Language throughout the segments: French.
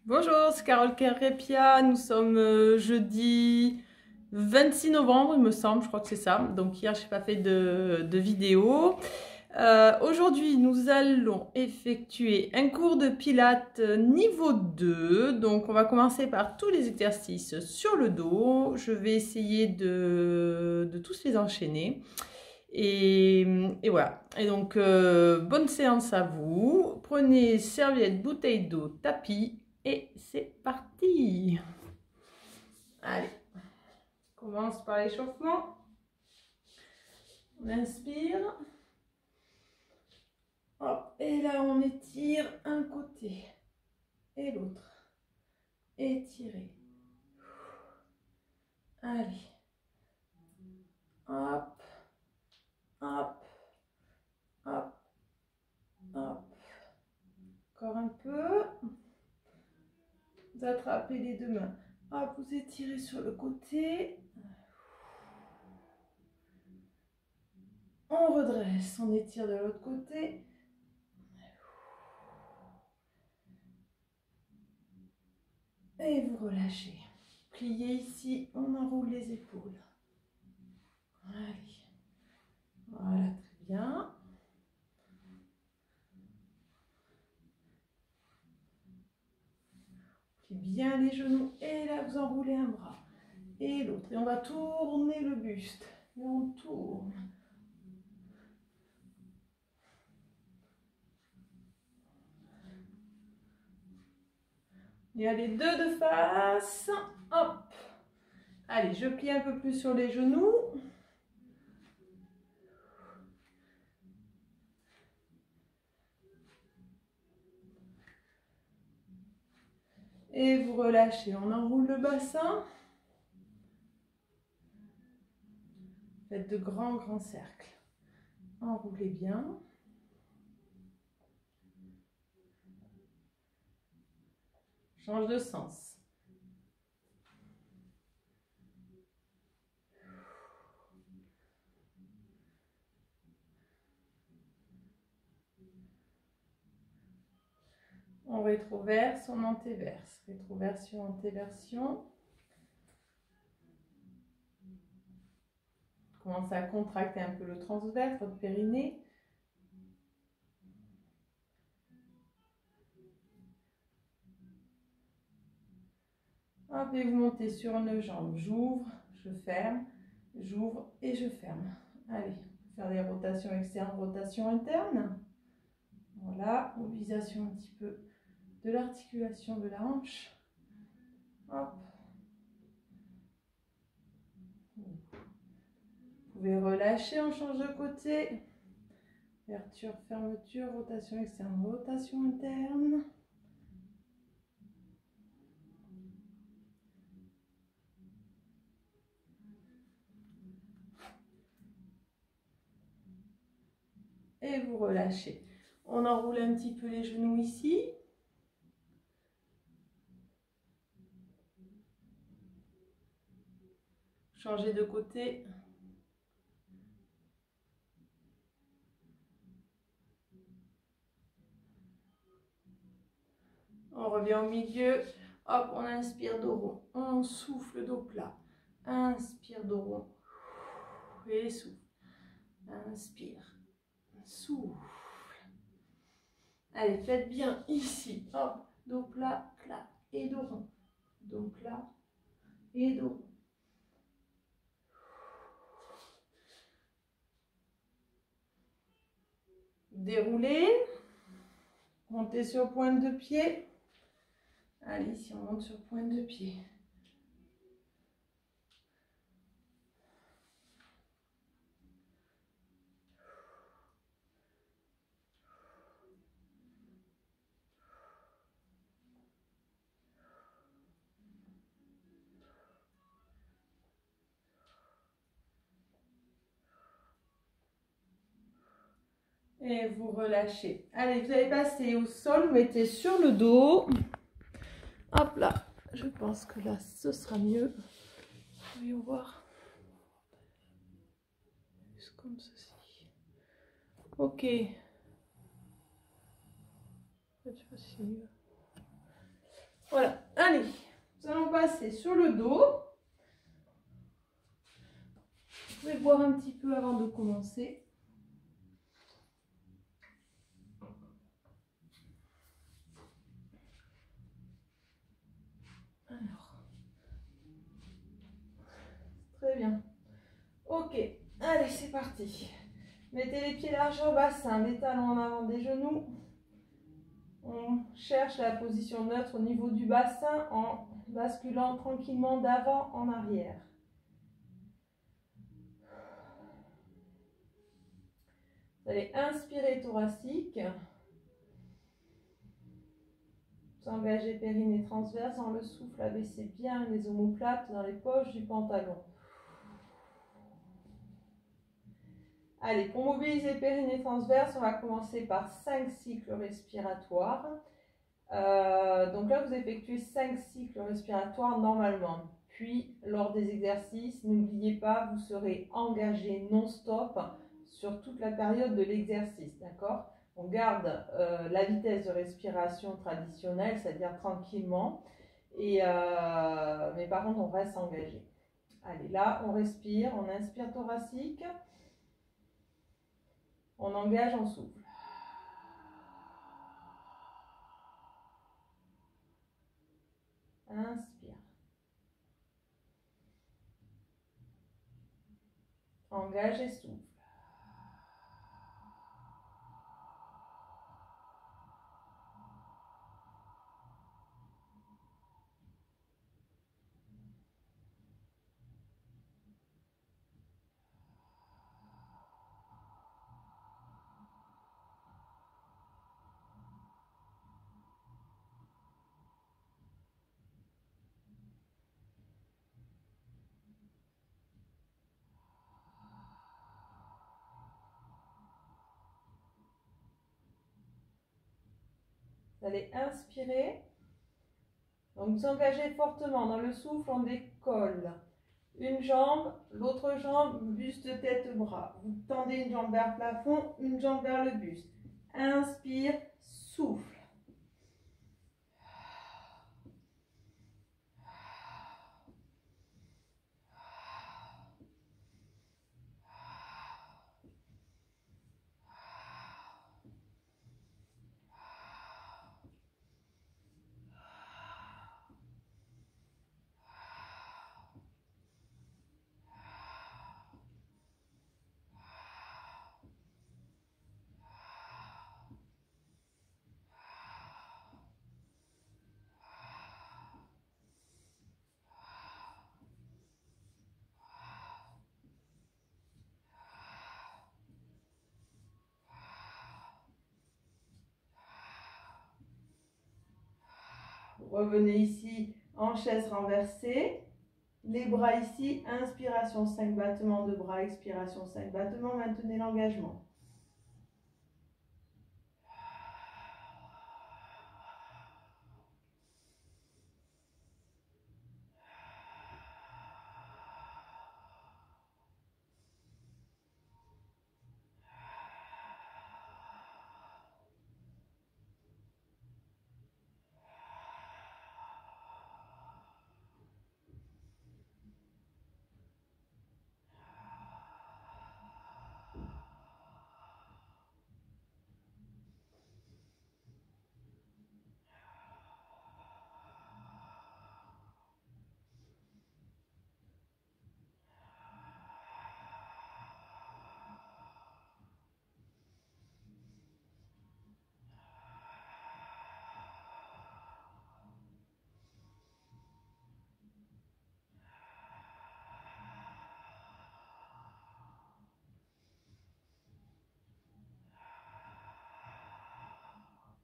Bonjour, c'est Carole Kerrepia. Nous sommes jeudi 26 novembre, il me semble, je crois que c'est ça. Donc hier, je n'ai pas fait de vidéo. Aujourd'hui, nous allons effectuer un cours de pilates niveau 2. Donc on va commencer par tous les exercices sur le dos. Je vais essayer de tous les enchaîner. Et voilà. Et donc, bonne séance à vous. Prenez serviette, bouteille d'eau, tapis. Et c'est parti. Allez, on commence par l'échauffement. On inspire. Hop, et là, on étire un côté et l'autre. Étirez. Allez. Hop, hop, hop, hop. Encore un peu. Vous attrapez les deux mains. Hop, vous étirez sur le côté. On redresse, on étire de l'autre côté. Et vous relâchez. Pliez ici, on enroule les épaules. Allez. Voilà, très bien. Pliez bien les genoux. Et là, vous enroulez un bras. Et l'autre. Et on va tourner le buste. Et on tourne. Il y a les deux de face. Hop. Allez, je plie un peu plus sur les genoux. Et vous relâchez. On enroule le bassin. Faites de grands cercles. Enroulez bien. Change de sens. On rétroverse, on antéverse. Rétroversion, antéversion. Commencez à contracter un peu le transverse, votre périnée. Hop, et vous montez sur une jambe. J'ouvre, je ferme, j'ouvre et je ferme. Allez, faire des rotations externes, rotations internes. Voilà, mobilisation un petit peu de l'articulation de la hanche. Hop. Vous pouvez relâcher, on change de côté. Ouverture, fermeture, rotation externe, rotation interne. Et vous relâchez. On enroule un petit peu les genoux ici. Changez de côté. On revient au milieu. Hop, on inspire dos rond. On souffle dos plat. Inspire dos rond. Et souffle. Inspire. Souffle. Allez, faites bien ici. Hop, dos plat, clap. Et dos rond. Dos plat et dos rond. Déroulez. Montez sur pointe de pied. Allez, ici, on monte sur pointe de pied. Et vous relâchez. Allez, vous allez passer au sol, vous mettez sur le dos. Hop là, je pense que là, ce sera mieux. Voyons voir. Juste comme ceci. Ok. Je sais pas si c'est mieux. Voilà, allez, nous allons passer sur le dos. Vous pouvez boire un petit peu avant de commencer. Alors, très bien. Ok, allez, c'est parti. Mettez les pieds larges au bassin, les talons en avant des genoux. On cherche la position neutre au niveau du bassin en basculant tranquillement d'avant en arrière. Vous allez inspirer thoracique. Vous engagez périnée transverse dans le souffle, abaissez bien les omoplates dans les poches du pantalon. Allez, pour mobiliser périnée transverse, on va commencer par 5 cycles respiratoires. Donc là, vous effectuez 5 cycles respiratoires normalement. Puis, lors des exercices, n'oubliez pas, vous serez engagé non-stop sur toute la période de l'exercice, d'accord? On garde la vitesse de respiration traditionnelle, c'est-à-dire tranquillement, mais par contre, on reste engagé. Allez, là, on respire, on inspire thoracique, on engage, on souffle. Inspire. Engage et souffle. Vous allez inspirer. Donc vous engagez fortement dans le souffle, on décolle. Une jambe, l'autre jambe, buste, tête, bras. Vous tendez une jambe vers le plafond, une jambe vers le buste. Inspire, souffle. Vous revenez ici en chaise renversée. Les bras ici, inspiration 5 battements de bras, expiration 5 battements, maintenez l'engagement.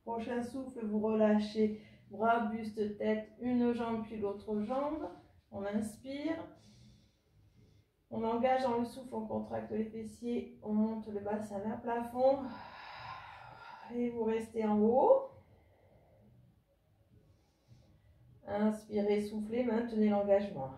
Prochain souffle, vous relâchez bras, buste, tête, une jambe puis l'autre jambe. On inspire. On engage dans le souffle, on contracte les fessiers, on monte le bassin vers le plafond. Et vous restez en haut. Inspirez, soufflez, maintenez l'engagement.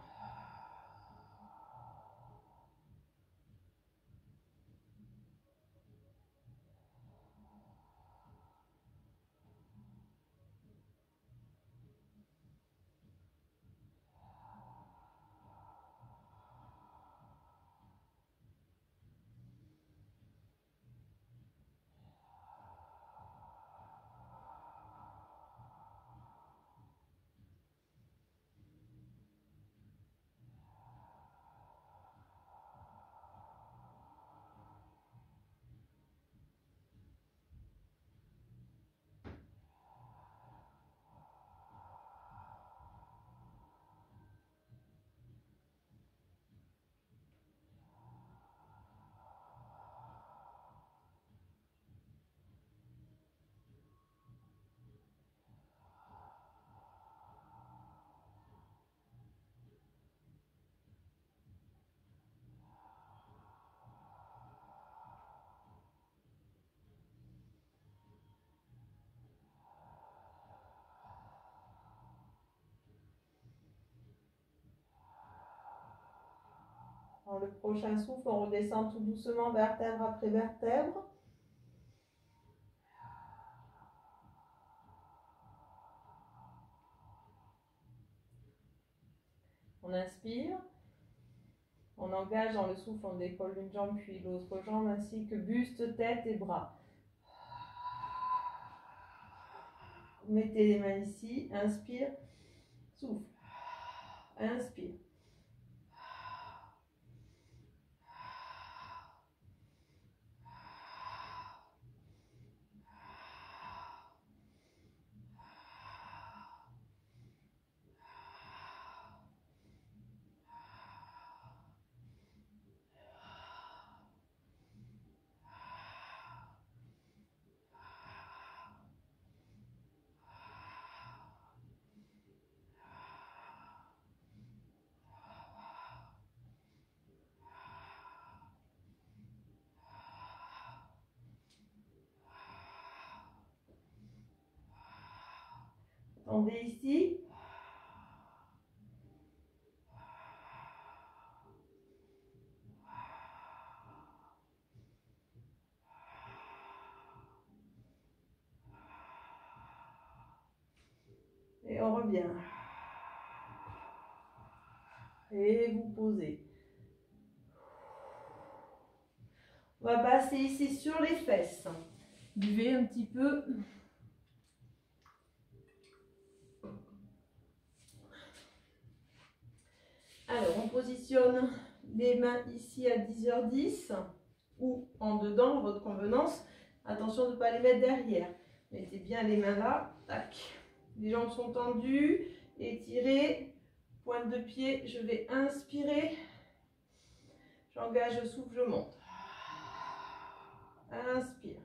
Dans le prochain souffle, on redescend tout doucement vertèbre après vertèbre. On inspire. On engage dans le souffle, on décolle une jambe puis l'autre jambe, ainsi que buste, tête et bras. Mettez les mains ici, inspire, souffle, inspire. Attendez ici. Et on revient. Et vous posez. On va passer ici sur les fesses. Buvez un petit peu. Alors, on positionne les mains ici à 10h10 ou en dedans, à votre convenance. Attention de ne pas les mettre derrière. Mettez bien les mains là. Tac. Les jambes sont tendues. Étirez. Pointe de pied. Je vais inspirer. J'engage le souffle, je monte. Inspire.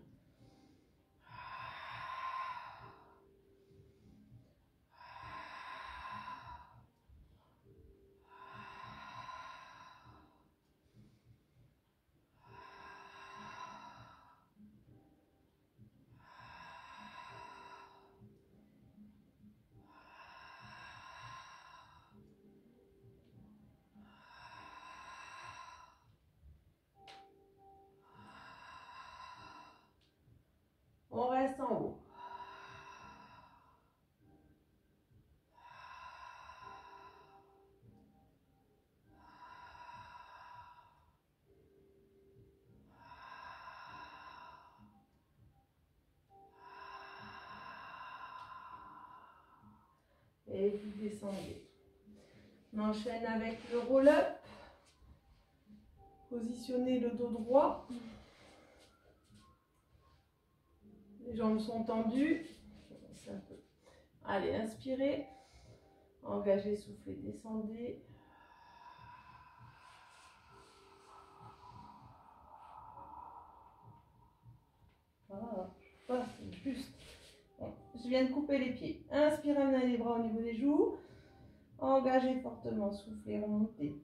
On reste en haut. Et vous descendez. On enchaîne avec le roll-up. Positionnez le dos droit. Les jambes sont tendues. Un peu. Allez, inspirez. Engagez, soufflez, descendez. Voilà, juste. Bon, je viens de couper les pieds. Inspirez, amenez les bras au niveau des joues. Engagez fortement, soufflez, remontez.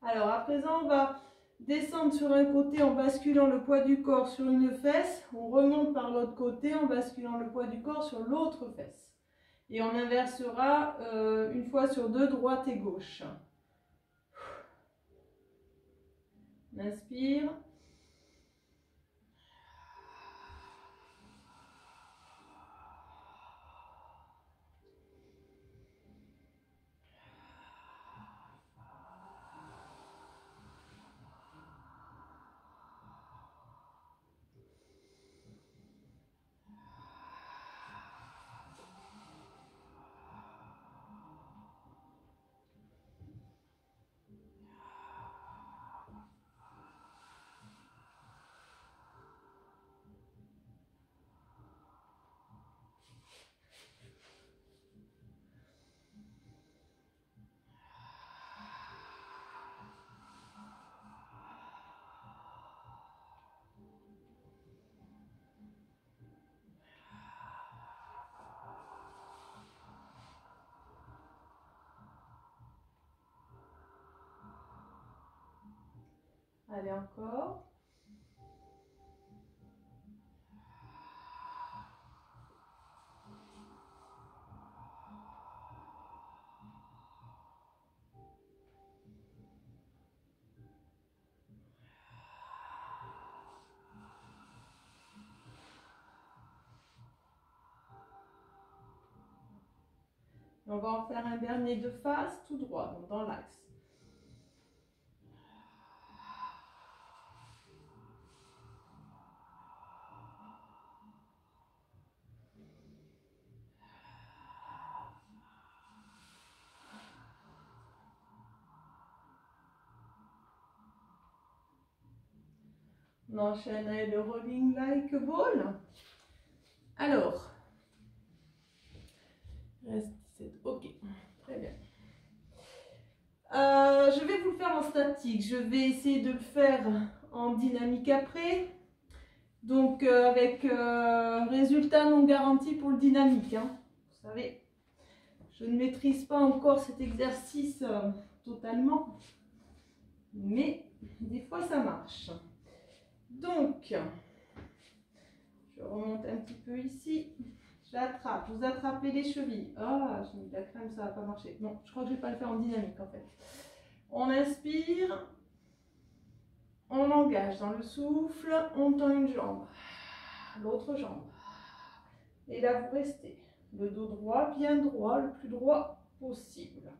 Alors, à présent, on va descendre sur un côté en basculant le poids du corps sur une fesse. On remonte par l'autre côté en basculant le poids du corps sur l'autre fesse. Et on inversera une fois sur deux, droite et gauche. On inspire. Allez, encore. On va en faire un dernier de face, tout droit, donc dans l'axe. On enchaîne le rolling like a ball. Alors, reste 17. Ok, très bien. Je vais vous le faire en statique. Je vais essayer de le faire en dynamique après. Donc, avec résultat non garanti pour le dynamique. Hein. Vous savez, je ne maîtrise pas encore cet exercice totalement. Mais des fois, ça marche. Donc, je remonte un petit peu ici. J'attrape. Vous attrapez les chevilles. Ah, j'ai mis de la crème, ça va pas marcher. Non, je crois que je vais pas le faire en dynamique en fait. On inspire. On engage dans le souffle. On tend une jambe. L'autre jambe. Et là, vous restez. Le dos droit, bien droit, le plus droit possible.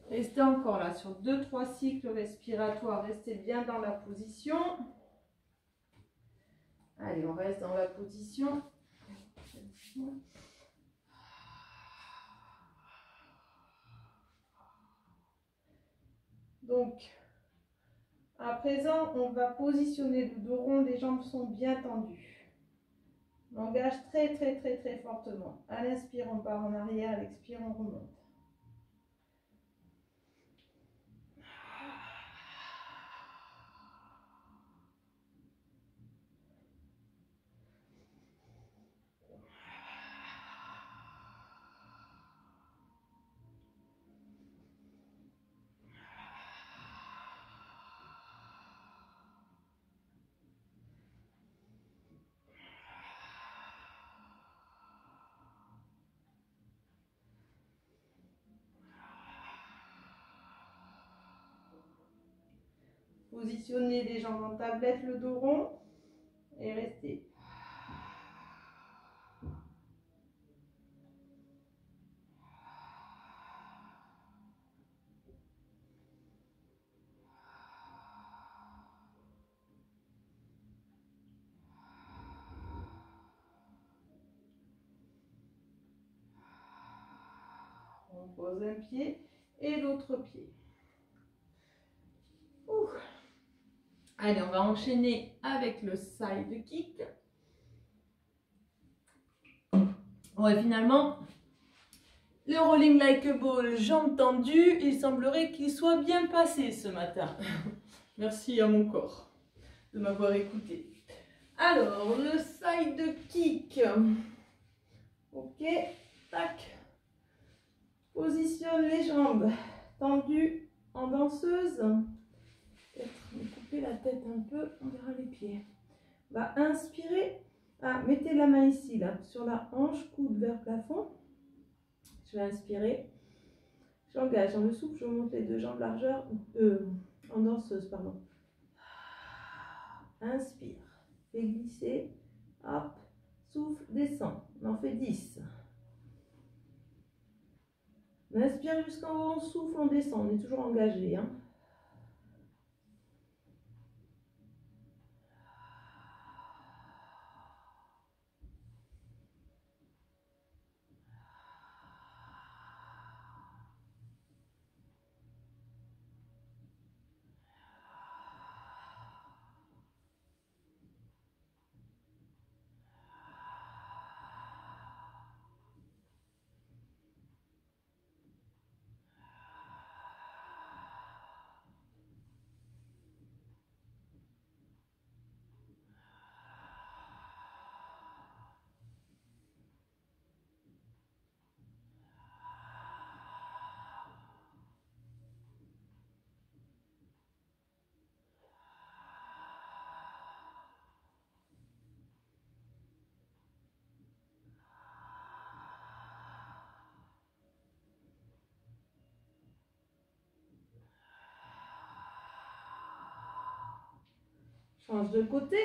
Restez encore là sur 2-3 cycles respiratoires. Restez bien dans la position. Allez, on reste dans la position. Donc, à présent, on va positionner le dos rond. Les jambes sont bien tendues. On engage très, très, très, très fortement. À l'inspire, on part en arrière. À l'expire, on remonte. Positionnez les jambes en tablette, le dos rond. Et restez. On pose un pied et l'autre pied. Ouh. Allez, on va enchaîner avec le side kick. Ouais, finalement, le rolling like a ball, jambes tendues, il semblerait qu'il soit bien passé ce matin. Merci à mon corps de m'avoir écouté. Alors, le side kick. Ok, tac. Positionne les jambes tendues en danseuse. Peut-être me couper la tête un peu, on verra les pieds. On va inspirer. Ah, mettez la main ici, là, sur la hanche, coude vers plafond. Je vais inspirer. J'engage dans le souffle, je monte les deux jambes largeur, en danseuse, pardon. Inspire, fais glisser, hop, souffle, descend. On en fait 10. On inspire jusqu'en haut, on souffle, on descend. On est toujours engagé. Hein. Change de côté.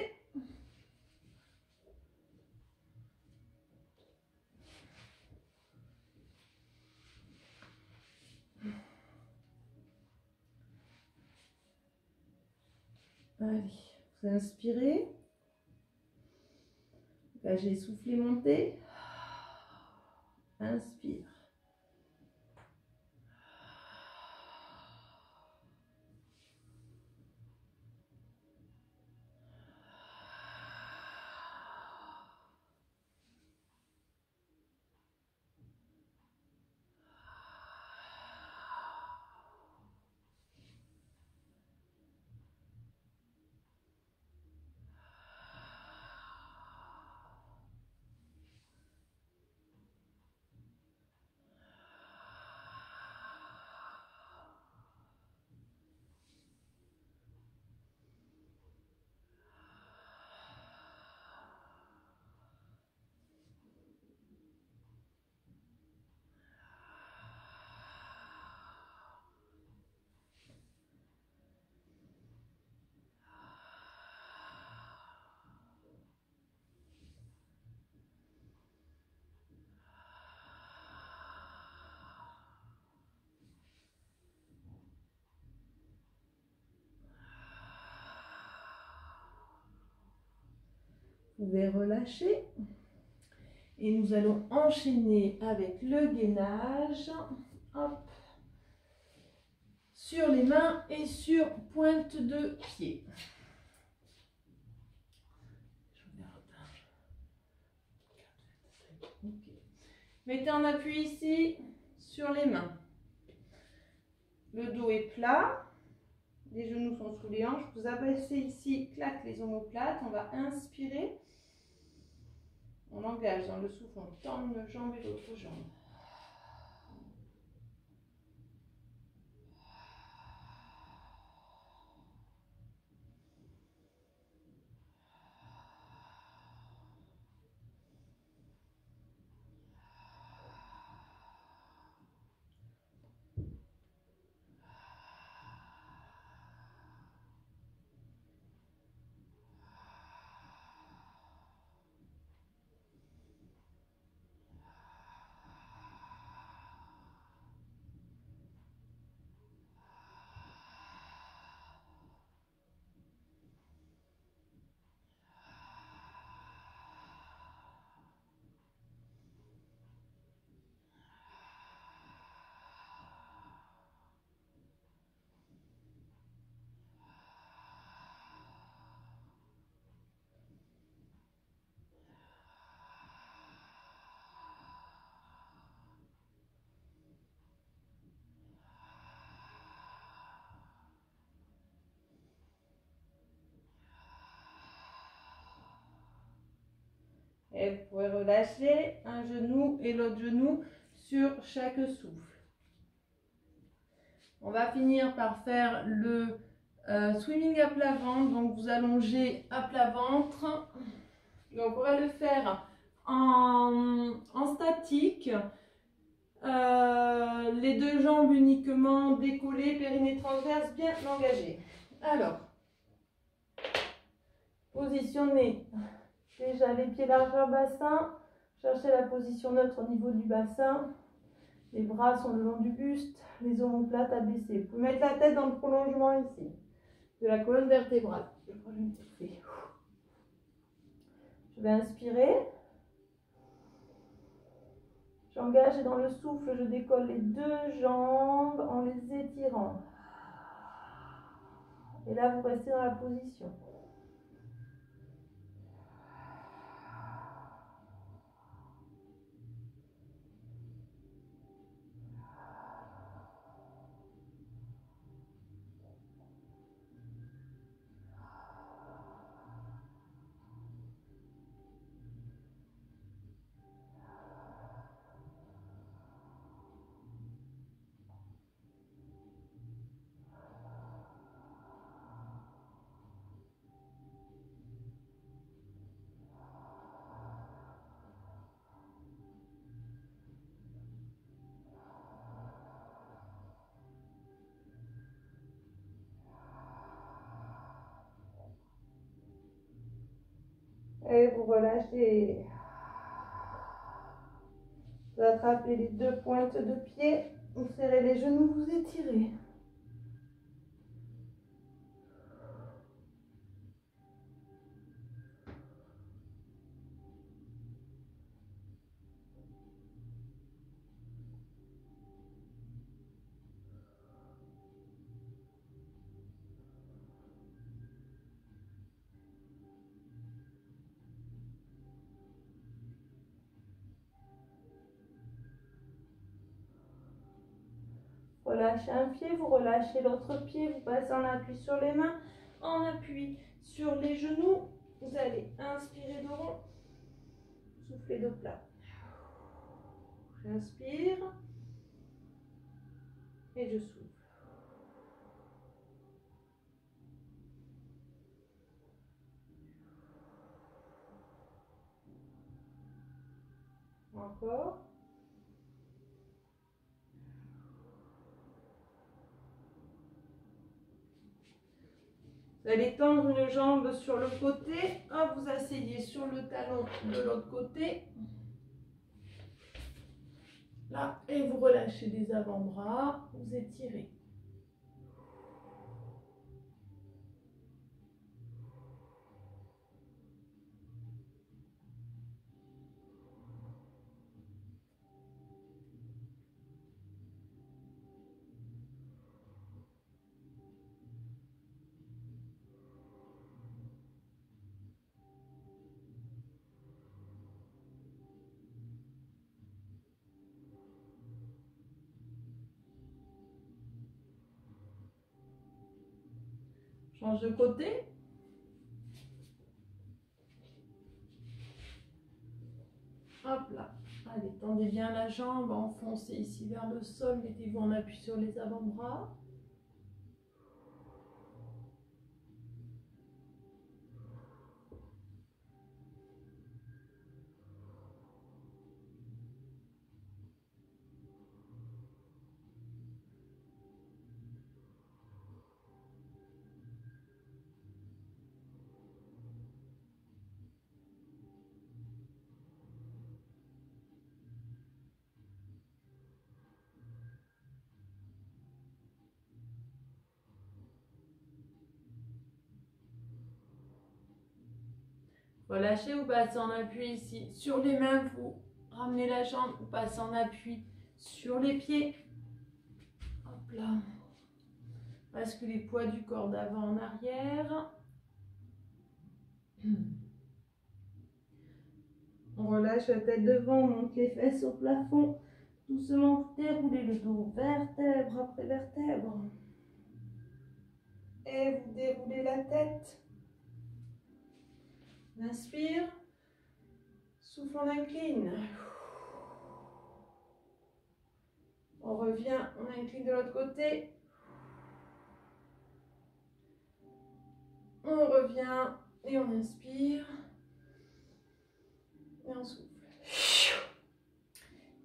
Allez, vous inspirez. J'ai soufflé, monté. Inspire. Vous pouvez relâcher. Et nous allons enchaîner avec le gainage. Hop. Sur les mains et sur pointe de pied. Okay. Mettez en appui ici sur les mains. Le dos est plat. Les genoux sont sous les hanches. Vous abaissez ici, clac, les omoplates. On va inspirer. On engage dans le souffle. On tend une jambe et l'autre jambe. Et vous pouvez relâcher un genou et l'autre genou sur chaque souffle. On va finir par faire le swimming à plat ventre. Donc vous allongez à plat ventre. Donc on va le faire en statique. Les deux jambes uniquement décollées, périnée transverse bien engagé. Alors, positionnez déjà les pieds largeur bassin. Cherchez la position neutre au niveau du bassin. Les bras sont le long du buste, les omoplates abaissées. Vous pouvez mettre la tête dans le prolongement ici, de la colonne vertébrale. Je vais inspirer. J'engage et dans le souffle, je décolle les deux jambes en les étirant. Et là, vous restez dans la position. Et vous relâchez. Vous attrapez les deux pointes de pied. Vous serrez les genoux, vous étirez. Relâchez un pied, vous relâchez l'autre pied, vous passez en appui sur les mains, en appui sur les genoux. Vous allez inspirer de rond, soufflez de plat. J'inspire et je souffle. Encore. Vous allez tendre une jambe sur le côté, hop, vous asseyez sur le talon de l'autre côté. Là, et vous relâchez les avant-bras, vous étirez. Change de côté. Hop là. Allez, tendez bien la jambe, enfoncez ici vers le sol, mettez-vous en appui sur les avant-bras. Relâchez, vous passez en appui ici sur les mains, vous ramenez la jambe, vous passez en appui sur les pieds. Hop là. Basculez les poids du corps d'avant en arrière. On relâche la tête devant, on monte les fesses au plafond. Doucement, déroulez le dos, vertèbre après vertèbre. Et vous déroulez la tête. On inspire. Souffle, on incline. On revient, on incline de l'autre côté. On revient et on inspire. Et on souffle.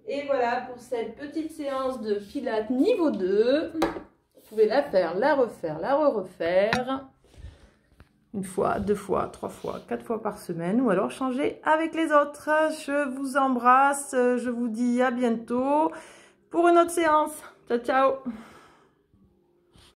Et voilà pour cette petite séance de pilates niveau 2. Vous pouvez la faire, la refaire, la re-refaire. Une fois, 2 fois, 3 fois, 4 fois par semaine. Ou alors changer avec les autres. Je vous embrasse. Je vous dis à bientôt pour une autre séance. Ciao, ciao.